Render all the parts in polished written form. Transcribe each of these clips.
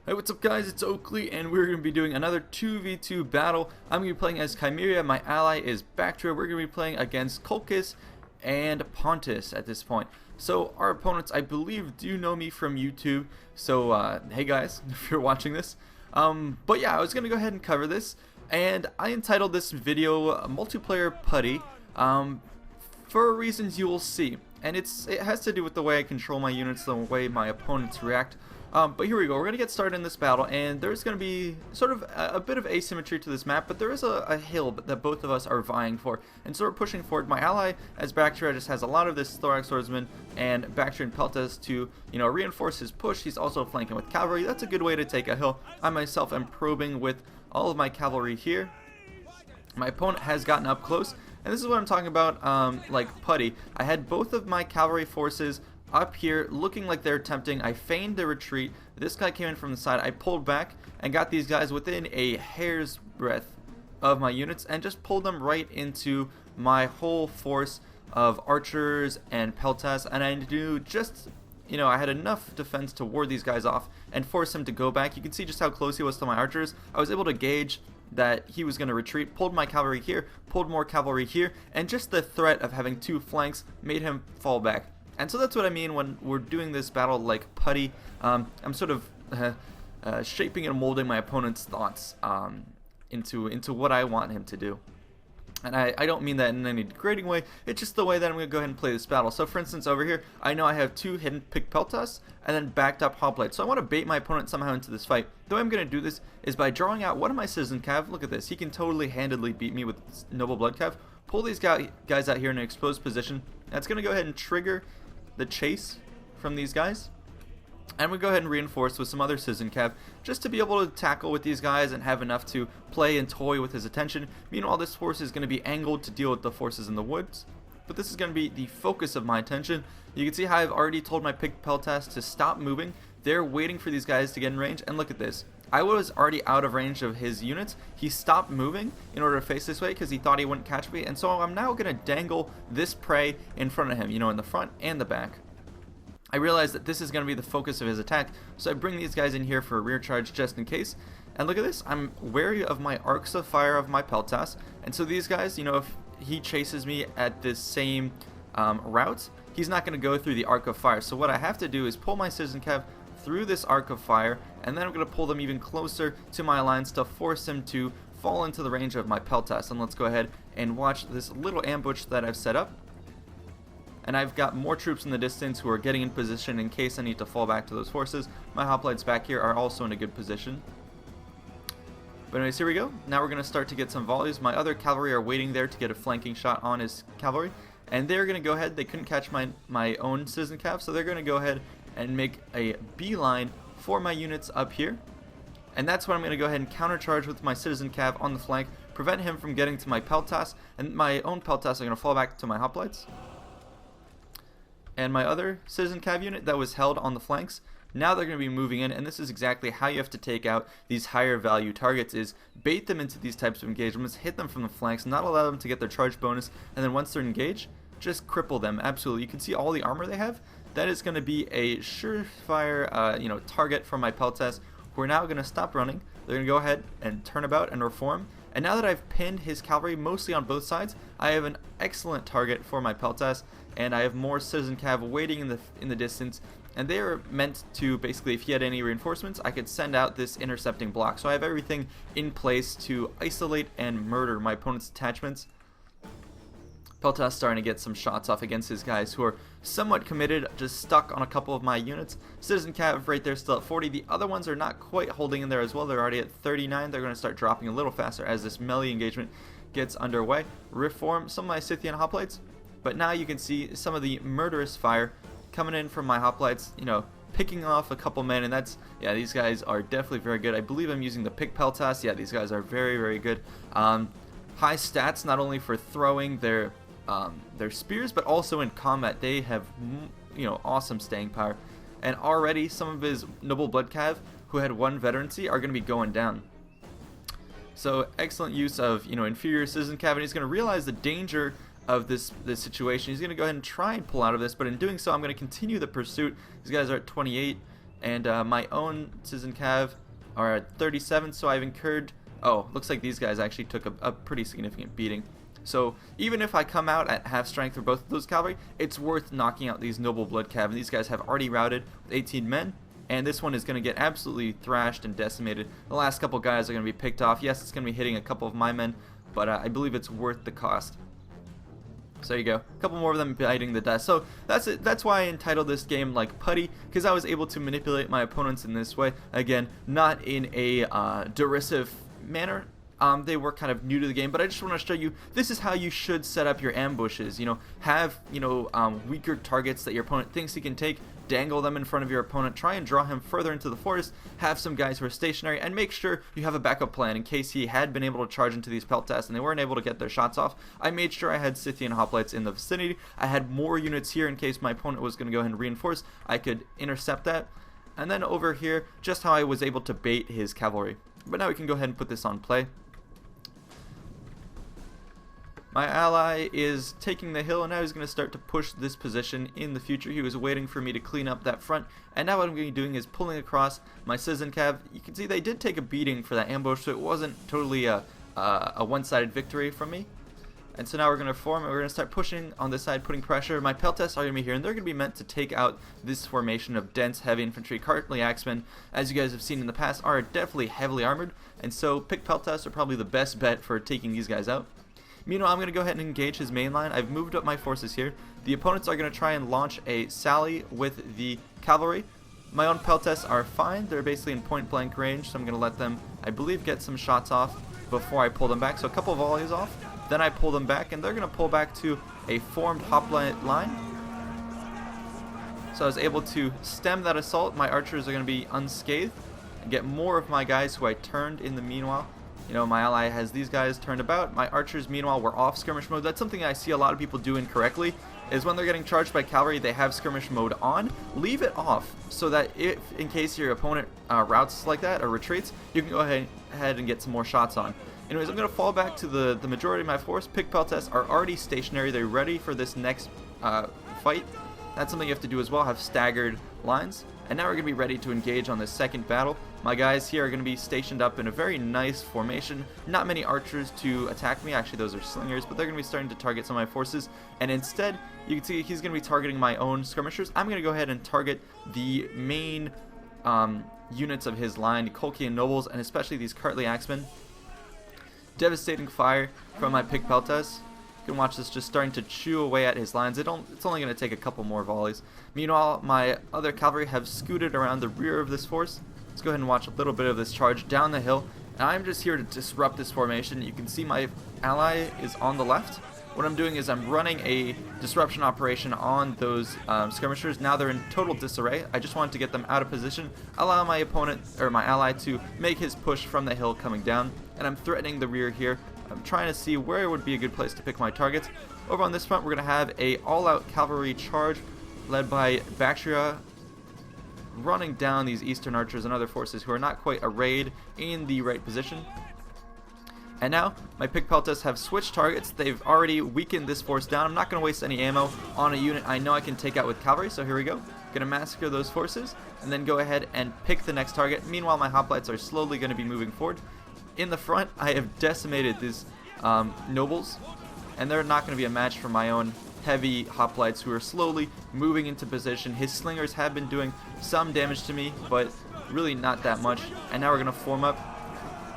Hey, what's up guys, it's Oakley, and we're going to be doing another 2v2 battle. I'm going to be playing as Chimera, my ally is Bactria. We're going to be playing against Colchis and Pontus at this point. So our opponents, I believe, do know me from YouTube, so hey guys, if you're watching this. But yeah, I was going to go ahead and cover this, and I entitled this video Multiplayer Putty, for reasons you will see. And it has to do with the way I control my units, the way my opponents react. But here we go, we're going to get started in this battle, and there's going to be sort of a bit of asymmetry to this map, but there is a hill that both of us are vying for, and so we're pushing forward. My ally, as Bactria, just has a lot of this Thorax Swordsman, and Bactria and Peltas to, reinforce his push. He's also flanking with cavalry. That's a good way to take a hill. I myself am probing with all of my cavalry here. My opponent has gotten up close, and this is what I'm talking about, like Putty. I had both of my cavalry forces up here looking like they're attempting. I feigned the retreat. This guy came in from the side. I pulled back and got these guys within a hair's breadth of my units and just pulled them right into my whole force of archers and peltas, and I knew just, I had enough defense to ward these guys off and force him to go back. You can see just how close he was to my archers. I was able to gauge that he was going to retreat, pulled my cavalry here, pulled more cavalry here, and just the threat of having two flanks made him fall back. And so that's what I mean when we're doing this battle like Putty. I'm sort of shaping and molding my opponent's thoughts into what I want him to do. And I don't mean that in any degrading way, it's just the way that I'm going to go ahead and play this battle. So for instance, over here, I know I have two hidden pick peltas and then backed up hoplites. So I want to bait my opponent somehow into this fight. The way I'm going to do this is by drawing out one of my citizen cav. Look at this, he can totally handedly beat me with noble blood cav. Pull these guys out here in an exposed position. That's going to go ahead and trigger the chase from these guys, and we go ahead and reinforce with some other citizen cav just to be able to tackle with these guys and have enough to play and toy with his attention. Meanwhile, this force is going to be angled to deal with the forces in the woods, but this is going to be the focus of my attention. You can see how I've already told my pick peltas to stop moving. They're waiting for these guys to get in range, and look at this. I was already out of range of his units. He stopped moving in order to face this way because he thought he wouldn't catch me, and so I'm now going to dangle this prey in front of him, in the front and the back. I realize that this is going to be the focus of his attack, so I bring these guys in here for a rear charge just in case. And look at this, I'm wary of my arcs of fire of my peltas, and so these guys, if he chases me at this same route, he's not going to go through the arc of fire. So what I have to do is pull my citizen cav through this arc of fire, and then I'm going to pull them even closer to my lines to force him to fall into the range of my peltas. And let's go ahead and watch this little ambush that I've set up. And I've got more troops in the distance who are getting in position in case I need to fall back to those forces. My hoplites back here are also in a good position. But anyways, here we go. Now we're going to start to get some volleys. My other cavalry are waiting there to get a flanking shot on his cavalry, and they're going to go ahead. They couldn't catch my own citizen cav, so they're going to go ahead and make a beeline for my units up here. And that's when I'm going to go ahead and countercharge with my citizen cav on the flank, prevent him from getting to my peltas, and my own peltas are going to fall back to my hoplites. And my other citizen cav unit that was held on the flanks, now they're going to be moving in, and this is exactly how you have to take out these higher value targets, is bait them into these types of engagements, hit them from the flanks, not allow them to get their charge bonus, and then once they're engaged, just cripple them. Absolutely. You can see all the armor they have. That is going to be a surefire target for my peltas. We're now going to stop running. They're going to go ahead and turn about and reform. And now that I've pinned his cavalry mostly on both sides, I have an excellent target for my peltas, and I have more citizen cav waiting in the distance. And they are meant to basically, if he had any reinforcements, I could send out this intercepting block. So I have everything in place to isolate and murder my opponent's attachments. Peltas starting to get some shots off against his guys who are somewhat committed, just stuck on a couple of my units. Citizen cav right there still at 40. The other ones are not quite holding in there as well. They're already at 39. They're going to start dropping a little faster as this melee engagement gets underway. Reform some of my Scythian hoplites, but now you can see some of the murderous fire coming in from my hoplites, picking off a couple men, and that's, yeah, these guys are definitely very good. I believe I'm using the pick peltas. Yeah, these guys are very, very good. High stats, not only for throwing their spears, but also in combat. They have, awesome staying power. And already some of his noble blood cav who had one veterancy are going to be going down. So excellent use of, inferior citizen cav, and he's going to realize the danger of this situation. He's going to go ahead and try and pull out of this, but in doing so, I'm going to continue the pursuit. These guys are at 28. and my own citizen cav are at 37, so I've incurred, oh, looks like these guys actually took a pretty significant beating. So even if I come out at half strength for both of those cavalry, it's worth knocking out these noble blood cav, and these guys have already routed with 18 men, and this one is going to get absolutely thrashed and decimated. The last couple guys are going to be picked off. Yes, it's going to be hitting a couple of my men, but I believe it's worth the cost. So there you go, a couple more of them biting the dust. So that's it. That's why I entitled this game like Putty, because I was able to manipulate my opponents in this way. Again, not in a derisive manner. They were kind of new to the game, but I just want to show you this is how you should set up your ambushes. You know, have weaker targets that your opponent thinks he can take, dangle them in front of your opponent, try and draw him further into the forest, have some guys who are stationary, and make sure you have a backup plan in case he had been able to charge into these peltasts and they weren't able to get their shots off. I made sure I had Scythian hoplites in the vicinity. I had more units here in case my opponent was going to go ahead and reinforce. I could intercept that. And then over here, just how I was able to bait his cavalry. But now we can go ahead and put this on play. My ally is taking the hill, and now he's going to start to push this position in the future. He was waiting for me to clean up that front, and now what I'm going to be doing is pulling across my citizen cav. You can see they did take a beating for that ambush, so it wasn't totally a one-sided victory from me. And so now we're going to form, and we're going to start pushing on this side, putting pressure. My peltasts are going to be here, and they're going to be meant to take out this formation of dense heavy infantry. Cartly axemen, as you guys have seen in the past, are definitely heavily armored, and so picked peltasts are probably the best bet for taking these guys out. Meanwhile, I'm going to go ahead and engage his main line. I've moved up my forces here. The opponents are going to try and launch a sally with the cavalry. My own peltasts are fine. They're basically in point blank range, so I'm going to let them, I believe, get some shots off before I pull them back. So a couple of volleys off, then I pull them back, and they're going to pull back to a formed hoplite line. So I was able to stem that assault. My archers are going to be unscathed and get more of my guys who I turned in the meanwhile. You know, my ally has these guys turned about. My archers, meanwhile, were off skirmish mode. That's something I see a lot of people do incorrectly, is when they're getting charged by cavalry, they have skirmish mode on. Leave it off so that if, in case your opponent routes like that or retreats, you can go ahead and get some more shots on. Anyways, I'm going to fall back to the majority of my force. Pick peltasts are already stationary. They're ready for this next fight. That's something you have to do as well, have staggered lines. And now we're going to be ready to engage on this second battle. My guys here are going to be stationed up in a very nice formation. Not many archers to attack me. Actually, those are slingers, but they're going to be starting to target some of my forces. And instead, you can see he's going to be targeting my own skirmishers. I'm going to go ahead and target the main units of his line, Colchian nobles, and especially these Cartly axemen. Devastating fire from my picked peltasts. You can watch this just starting to chew away at his lines. It's only going to take a couple more volleys. Meanwhile, my other cavalry have scooted around the rear of this force. Let's go ahead and watch a little bit of this charge down the hill. And I'm just here to disrupt this formation. You can see my ally is on the left. What I'm doing is I'm running a disruption operation on those skirmishers. Now they're in total disarray. I just wanted to get them out of position, allow my opponent or my ally to make his push from the hill coming down. And I'm threatening the rear here. I'm trying to see where would be a good place to pick my targets. Over on this front, we're going to have a all-out cavalry charge led by Bactria, running down these eastern archers and other forces who are not quite arrayed in the right position. And now, my picked peltasts have switched targets. They've already weakened this force down. I'm not going to waste any ammo on a unit I know I can take out with cavalry, so here we go. Going to massacre those forces, and then go ahead and pick the next target. Meanwhile, my hoplites are slowly going to be moving forward. In the front, I have decimated these nobles, and they're not going to be a match for my own heavy hoplites who are slowly moving into position. His slingers have been doing some damage to me, but really not that much. And now we're going to form up,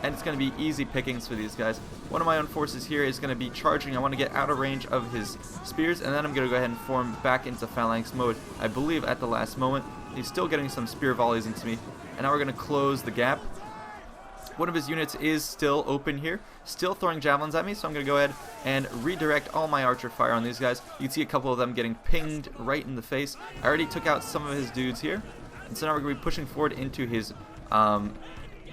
and it's going to be easy pickings for these guys. One of my own forces here is going to be charging. I want to get out of range of his spears, and then I'm going to go ahead and form back into phalanx mode, I believe at the last moment. He's still getting some spear volleys into me, and now we're going to close the gap. One of his units is still open here, still throwing javelins at me, so I'm going to go ahead and redirect all my archer fire on these guys. You can see a couple of them getting pinged right in the face. I already took out some of his dudes here, and so now we're going to be pushing forward into his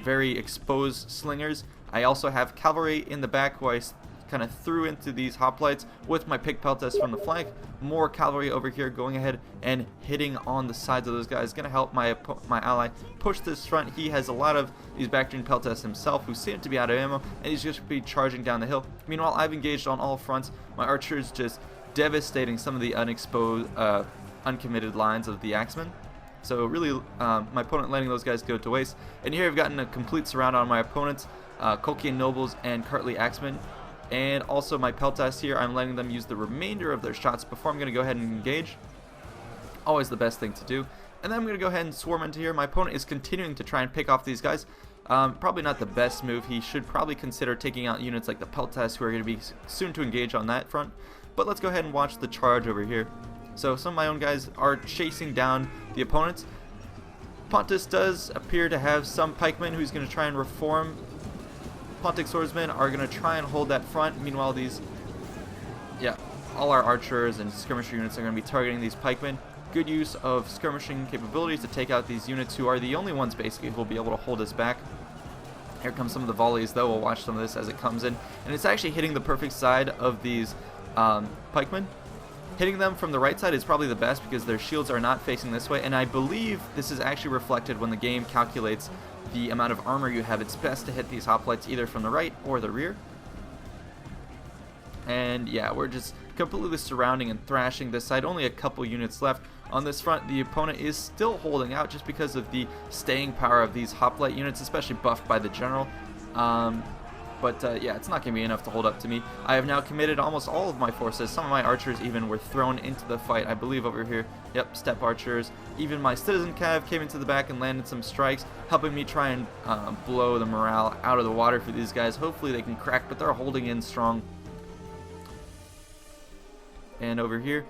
very exposed slingers. I also have cavalry in the back who I kind of threw into these hoplites with my picked peltasts from the flank. More cavalry over here going ahead and hitting on the sides of those guys. Going to help my ally push this front. He has a lot of these Bactrian peltasts himself who seem to be out of ammo, and he's just going to be charging down the hill. Meanwhile, I've engaged on all fronts. My archers just devastating some of the unexposed, uncommitted lines of the axemen. So really, my opponent letting those guys go to waste. And here I've gotten a complete surround on my opponents, Colchian Nobles and Cartly Axemen. And also my Peltas here, I'm letting them use the remainder of their shots before I'm going to go ahead and engage. Always the best thing to do. And then I'm going to go ahead and swarm into here. My opponent is continuing to try and pick off these guys. Probably not the best move. He should probably consider taking out units like the Peltas, who are going to be soon to engage on that front. But let's go ahead and watch the charge over here. So some of my own guys are chasing down the opponents. Pontus does appear to have some pikemen who's going to try and reform. Pontic swordsmen are going to try and hold that front. Meanwhile, all our archers and skirmisher units are going to be targeting these pikemen. Good use of skirmishing capabilities to take out these units, who are the only ones basically who will be able to hold us back. Here comes some of the volleys, though. We'll watch some of this as it comes in. And it's actually hitting the perfect side of these pikemen. Hitting them from the right side is probably the best because their shields are not facing this way. And I believe this is actually reflected when the game calculates the amount of armor you have. It's best to hit these hoplites either from the right or the rear. And yeah, we're just completely surrounding and thrashing this side. Only a couple units left. On this front, the opponent is still holding out just because of the staying power of these hoplite units, especially buffed by the general. Yeah, it's not going to be enough to hold up to me. I have now committed almost all of my forces. Some of my archers even were thrown into the fight, I believe over here. Yep, step archers. Even my citizen cav came into the back and landed some strikes, helping me try and blow the morale out of the water for these guys. Hopefully they can crack, but they're holding in strong. And over here,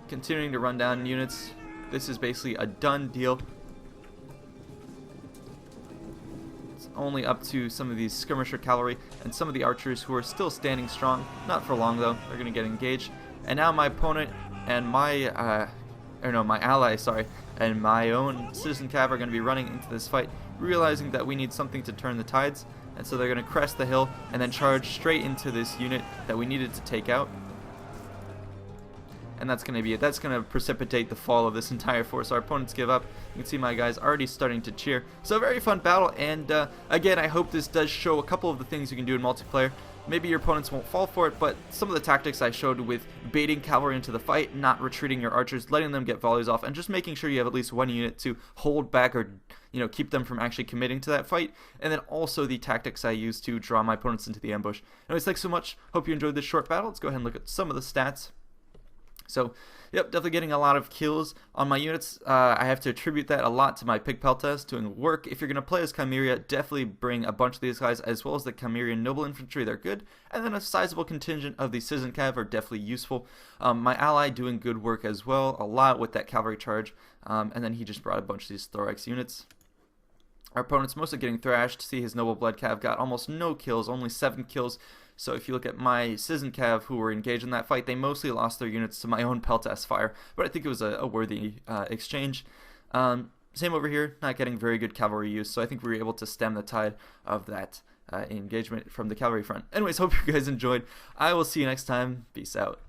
continuing to run down units. This is basically a done deal. Only up to some of these skirmisher cavalry and some of the archers who are still standing strong. Not for long though. They're going to get engaged. And now my opponent and my ally, and my own citizen cav are going to be running into this fight, realizing that we need something to turn the tides. And so they're going to crest the hill and then charge straight into this unit that we needed to take out. And that's going to be it. That's going to precipitate the fall of this entire force. Our opponents give up. You can see my guys already starting to cheer. So a very fun battle, and again, I hope this does show a couple of the things you can do in multiplayer. Maybe your opponents won't fall for it, but some of the tactics I showed with baiting cavalry into the fight, not retreating your archers, letting them get volleys off, and just making sure you have at least one unit to hold back or keep them from actually committing to that fight. And then also the tactics I use to draw my opponents into the ambush. Anyways, thanks so much. Hope you enjoyed this short battle. Let's go ahead and look at some of the stats. So, yep, definitely getting a lot of kills on my units. I have to attribute that a lot to my Pig Peltas doing work. If you're going to play as Chimeria, definitely bring a bunch of these guys, as well as the Chimerian Noble Infantry. They're good. And then a sizable contingent of the Citizen Cav are definitely useful. My ally doing good work as well, a lot with that cavalry charge. And then he just brought a bunch of these Thorax units. Our opponent's mostly getting thrashed. See, his Noble Blood Cav got almost no kills, only 7 kills. So if you look at my Citizen Cav who were engaged in that fight, they mostly lost their units to my own Peltas fire. But I think it was a worthy exchange. Same over here, not getting very good cavalry use. So I think we were able to stem the tide of that engagement from the cavalry front. Anyways, hope you guys enjoyed. I will see you next time. Peace out.